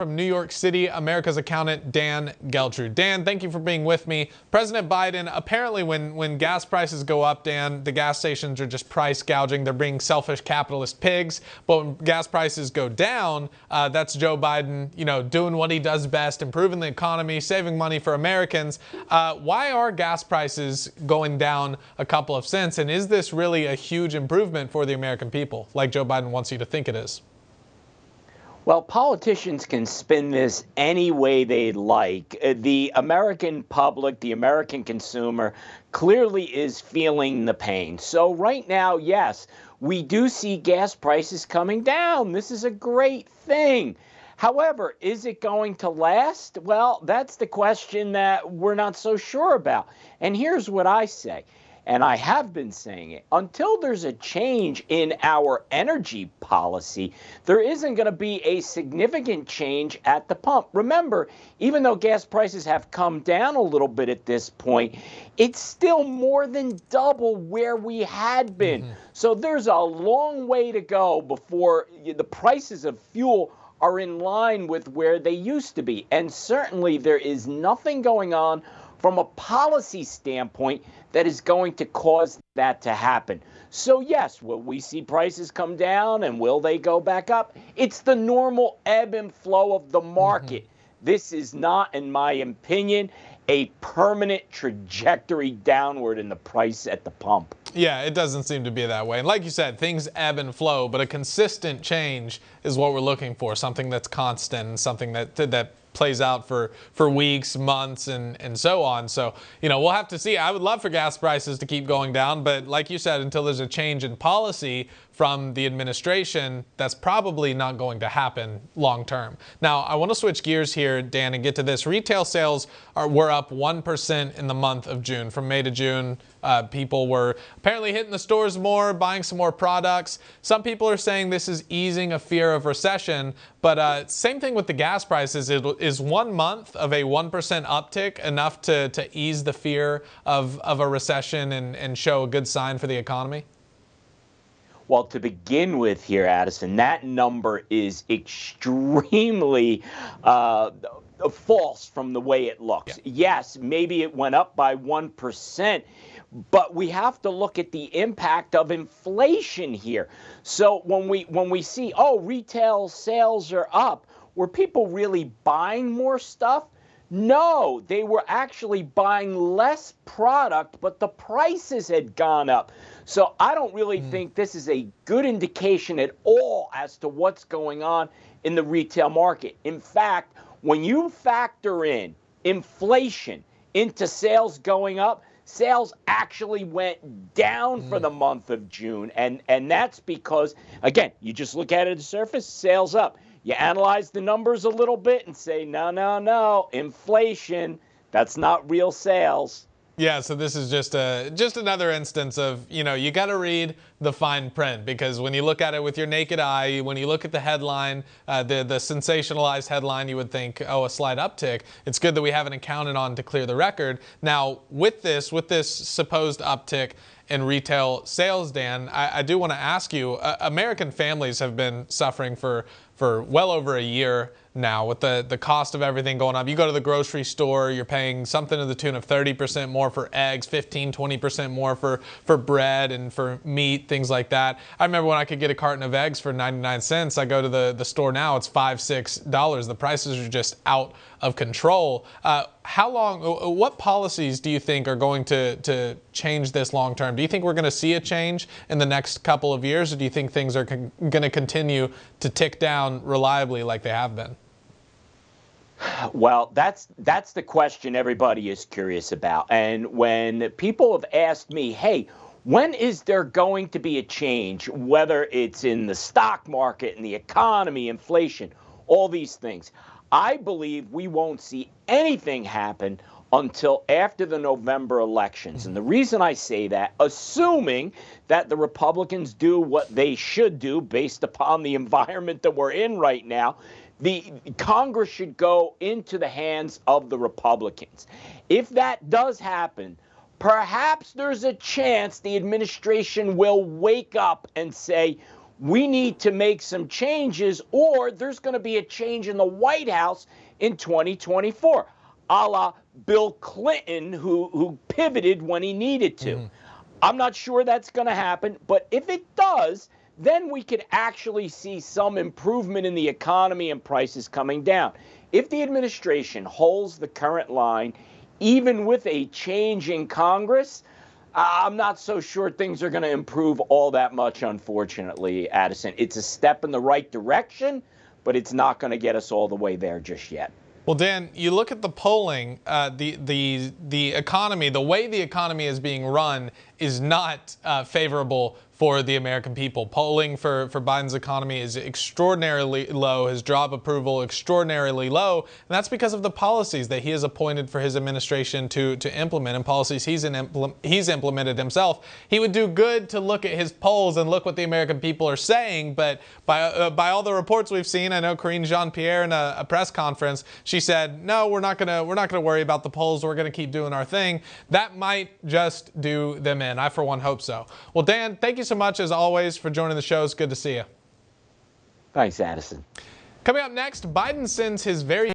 From New York City, America's accountant Dan Geltrude. Dan, thank you for being with me. President Biden, apparently when gas prices go up, Dan, the gas stations are just price gouging. They're being selfish capitalist pigs. But when gas prices go down, that's Joe Biden, doing what he does best, improving the economy, saving money for Americans. Why are gas prices going down a couple of cents? And is this really a huge improvement for the American people, like Joe Biden wants you to think it is? Well, politicians can spin this any way they'd like. The American public, the American consumer, clearly is feeling the pain. So right now, yes, we do see gas prices coming down. This is a great thing. However, is it going to last? Well, that's the question that we're not so sure about. And here's what I say. And I have been saying it, until there's a change in our energy policy, there isn't going to be a significant change at the pump. Remember, even though gas prices have come down a little bit at this point, it's still more than double where we had been. So there's a long way to go before the prices of fuel are in line with where they used to be. And certainly there is nothing going on from a policy standpoint that is going to cause that to happen. So yes, will we see prices come down and will they go back up? It's the normal ebb and flow of the market. This is not, in my opinion, a permanent trajectory downward in the price at the pump. Yeah, it doesn't seem to be that way. And like you said, things ebb and flow, but a consistent change is what we're looking for, something that's constant and something that plays out for weeks, months, and so on. So, we'll have to see. I would love for gas prices to keep going down, but like you said, until there's a change in policy from the administration, that's probably not going to happen long term. Now, I want to switch gears here, Dan, and get to this. Retail sales were up 1% in the month of June. From May to June, people were apparently hitting the stores more, buying some more products. Some people are saying this is easing a fear of recession, but same thing with the gas prices. Is 1 month of a 1% uptick enough to ease the fear of a recession and show a good sign for the economy? Well, to begin with here, Addison, that number is extremely false from the way it looks. Yeah. Yes, maybe it went up by 1%, but we have to look at the impact of inflation here. So when we see, retail sales are up, were people really buying more stuff? No, they were actually buying less product, but the prices had gone up. So I don't really think this is a good indication at all as to what's going on in the retail market. In fact, when you factor in inflation into sales going up, sales actually went down for the month of June. And that's because, again, you just look at it at the surface, sales up. You analyze the numbers a little bit and say, no, inflation, that's not real sales. Yeah, so this is just another instance of, you got to read the fine print, because when you look at it with your naked eye, when you look at the headline, the sensationalized headline, you would think, a slight uptick. It's good that we have an accountant on to clear the record. Now, with this supposed uptick in retail sales, Dan, I do want to ask you, American families have been suffering for well over a year now with the cost of everything going up. You go to the grocery store, you're paying something to the tune of 30% more for eggs, 15-20% more for bread and for meat, things like that. I remember when I could get a carton of eggs for 99 cents. I go to the store now, it's $5-6. The prices are just out of control. What policies do you think are going to change this long term? Do you think we're going to see a change in the next couple of years, or do you think things are going to continue to tick down reliably like they have been? Well, that's the question everybody is curious about. And when people have asked me, hey, when is there going to be a change, whether it's in the stock market, in the economy, inflation, all these things, I believe we won't see anything happen until after the November elections. And the reason I say that, assuming that the Republicans do what they should do based upon the environment that we're in right now, the Congress should go into the hands of the Republicans. If that does happen, perhaps there's a chance the administration will wake up and say, we need to make some changes, or there's going to be a change in the White House in 2024, a la Bill Clinton, who pivoted when he needed to. Mm-hmm. I'm not sure that's going to happen, but if it does, then we could actually see some improvement in the economy and prices coming down. If the administration holds the current line, even with a change in Congress, I'm not so sure things are going to improve all that much, unfortunately, Addison. It's a step in the right direction, but it's not going to get us all the way there just yet. Well, Dan, you look at the polling, the economy, the way the economy is being run is not favorable for the American people. Polling for Biden's economy is extraordinarily low, his job approval extraordinarily low, and that's because of the policies that he has appointed for his administration to implement, and policies he's implemented himself. He would do good to look at his polls and look what the American people are saying, but by all the reports we've seen, I know Karine Jean-Pierre in a press conference, she said, no, we're not gonna worry about the polls, we're gonna keep doing our thing. That might just do them in. I, for one, hope so. Well, Dan, thank you so much, as always, for joining the show. It's good to see you. Thanks, Addison. Coming up next, Biden sends his very